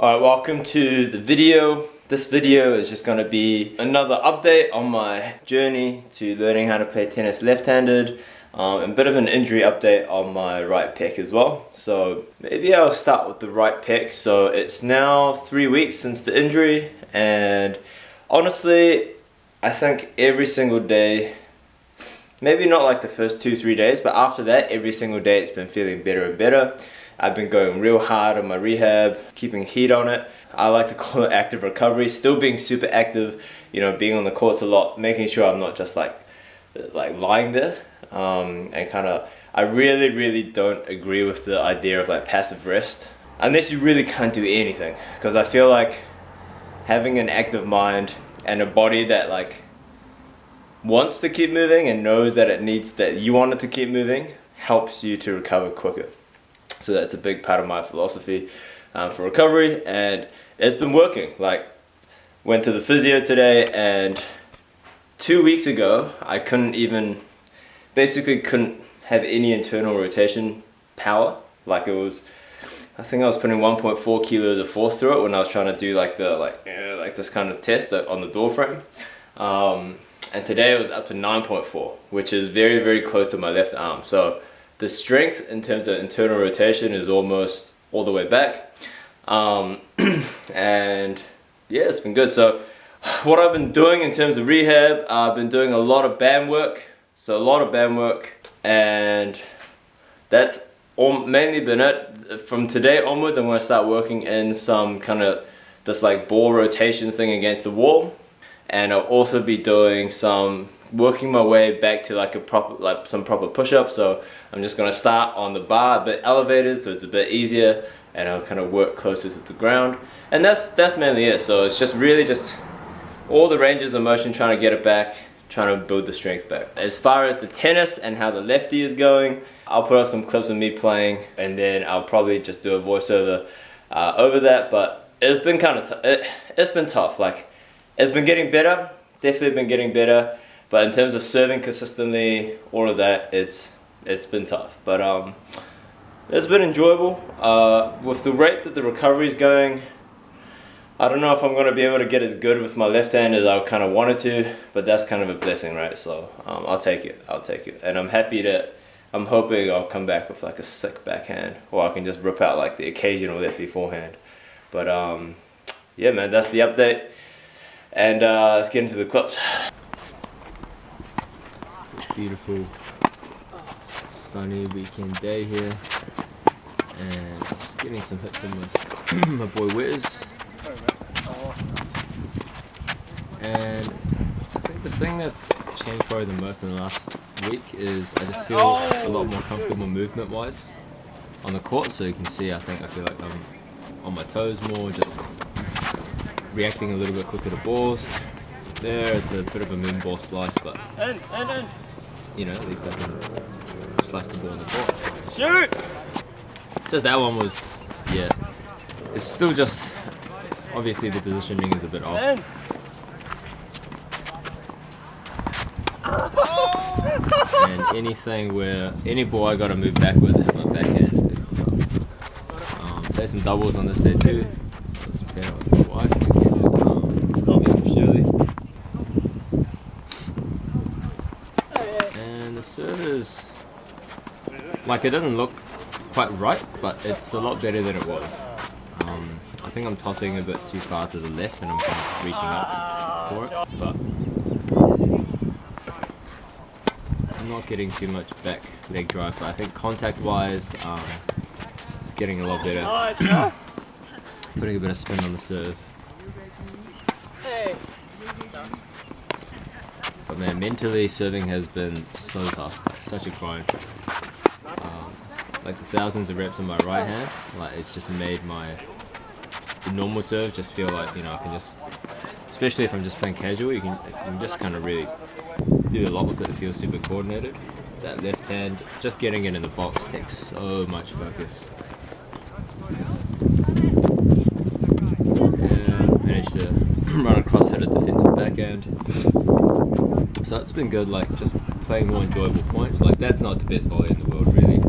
Alright, welcome to the video. This video is just going to be another update on my journey to learning how to play tennis left-handed, and a bit of an injury update on my right pec as well. So maybe I'll start with the right pec. So it's now 3 weeks since the injury, and honestly I think every single day, maybe not like the first 2-3 days, but after that every single day it's been feeling better and better. I've been going real hard on my rehab, keeping heat on it. I like to call it active recovery, still being super active, you know, being on the courts a lot, making sure I'm not just like lying there. And kind of, I really don't agree with the idea of like passive rest, unless you really can't do anything, because I feel like having an active mind and a body that like wants to keep moving and knows that you want it to keep moving helps you to recover quicker. So that's a big part of my philosophy for recovery, and it's been working. Like, went to the physio today, and 2 weeks ago I basically couldn't have any internal rotation power. Like, it was, I think I was putting 1.4 kilos of force through it when I was trying to do like this kind of test on the door frame. And today it was up to 9.4, which is very close to my left arm. So the strength in terms of internal rotation is almost all the way back. And yeah, it's been good. So what I've been doing in terms of rehab, I've been doing a lot of band work. And that's mainly been it. From today onwards, I'm going to start working in some kind of this like ball rotation thing against the wall. And I'll also be doing working my way back to like some proper push-ups. So I'm just going to start on the bar a bit elevated, so it's a bit easier, and I'll kind of work closer to the ground. And that's mainly it. So it's just really just all the ranges of motion, trying to get it back, trying to build the strength back. As far as the tennis and how the lefty is going, I'll put up some clips of me playing, and then I'll probably just do a voiceover over that. But it's been kind of it's been tough. Like, it's been getting better, definitely been getting better, but in terms of serving consistently, all of that, it's been tough. But it's been enjoyable. With the rate that the recovery is going, I don't know if I'm going to be able to get as good with my left hand as I kind of wanted to, but that's kind of a blessing, right? So I'll take it, and I'm hoping I'll come back with like a sick backhand, or I can just rip out like the occasional lefty forehand. But yeah man, that's the update. And let's get into the clips. Beautiful sunny weekend day here, and just getting some hits in with my boy Wiz. And I think the thing that's changed probably the most in the last week is I just feel a lot more comfortable movement wise on the court. So you can see, I feel like I'm on my toes more, just reacting a little bit quicker to balls. There, it's a bit of a moon ball slice, but you know, at least I can slice the ball on the court. Shoot! Just that one was, yeah. It's still just, obviously the positioning is a bit off. And any ball I gotta move backwards and hit my backhand, it's tough. Play some doubles on this day too. I was pairing with my wife against Shirley. And the serve is, like, it doesn't look quite right, but it's a lot better than it was. I think I'm tossing a bit too far to the left, and I'm kind of reaching up for it, but I'm not getting too much back leg drive. But I think contact-wise, it's getting a lot better. Putting a bit of spin on the serve. But man, mentally serving has been so tough. Like, such a grind. Like the thousands of reps on my right hand, like it's just made the normal serve just feel like, you know, I can just, especially if I'm just playing casual, you can just kind of really do a lot with it. It feels super coordinated. That left hand, just getting it in the box takes so much focus. Managed to run across, hit a defensive backhand. So it's been good, like just playing more enjoyable points. Like, that's not the best volley in the world really,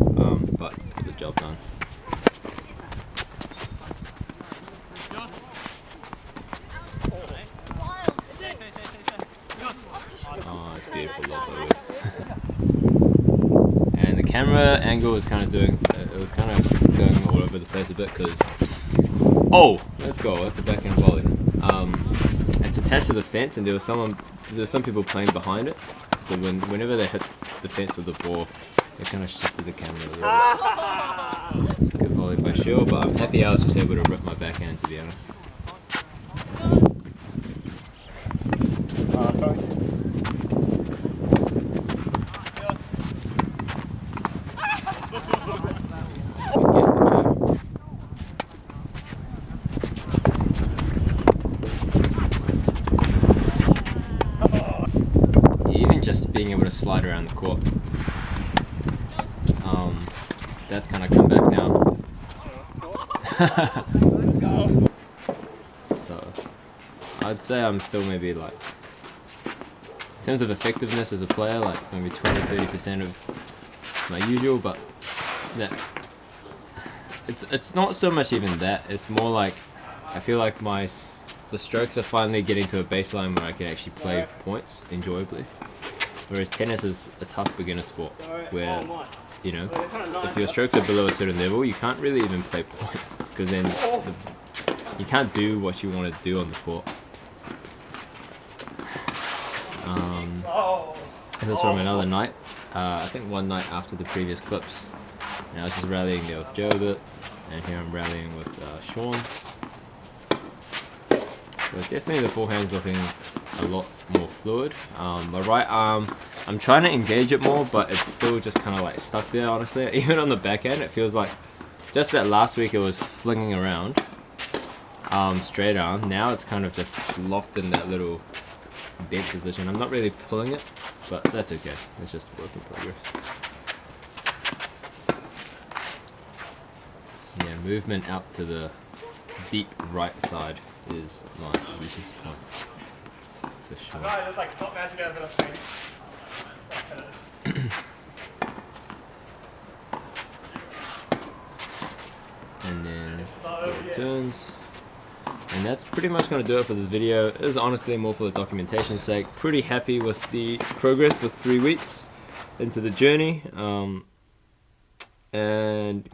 but got the job done. camera angle was kind of going all over the place a bit because, oh, let's go, that's a backhand volley. It's attached to the fence, and there was some people playing behind it, so whenever they hit the fence with the ball, they kind of shifted the camera a little bit. It's a good volley by Shield, but I'm happy I was just able to rip my backhand, to be honest. Just being able to slide around the court, that's kind of come back down. So I'd say I'm still maybe like, in terms of effectiveness as a player, like maybe 20-30% of my usual, but that it's not so much even that. It's more like I feel like the strokes are finally getting to a baseline where I can actually play points enjoyably. Whereas tennis is a tough beginner sport where, you know, if your strokes are below a certain level, you can't really even play points because then you can't do what you want to do on the court. This was from another night. I think one night after the previous clips. And I was just rallying there with Joe a bit, and here I'm rallying with Sean. So definitely the forehand's looking a lot more fluid. My right arm, I'm trying to engage it more, but it's still just kind of like stuck there, honestly. Even on the backhand, it feels like just that last week it was flinging around straight arm. Now it's kind of just locked in that little bent position. I'm not really pulling it, but that's okay. It's just work in progress. Yeah, movement out to the deep right side is my weakest point. For sure. Just like top match again, and then returns. And that's pretty much going to do it for this video. It is honestly more for the documentation's sake. Pretty happy with the progress for 3 weeks into the journey. And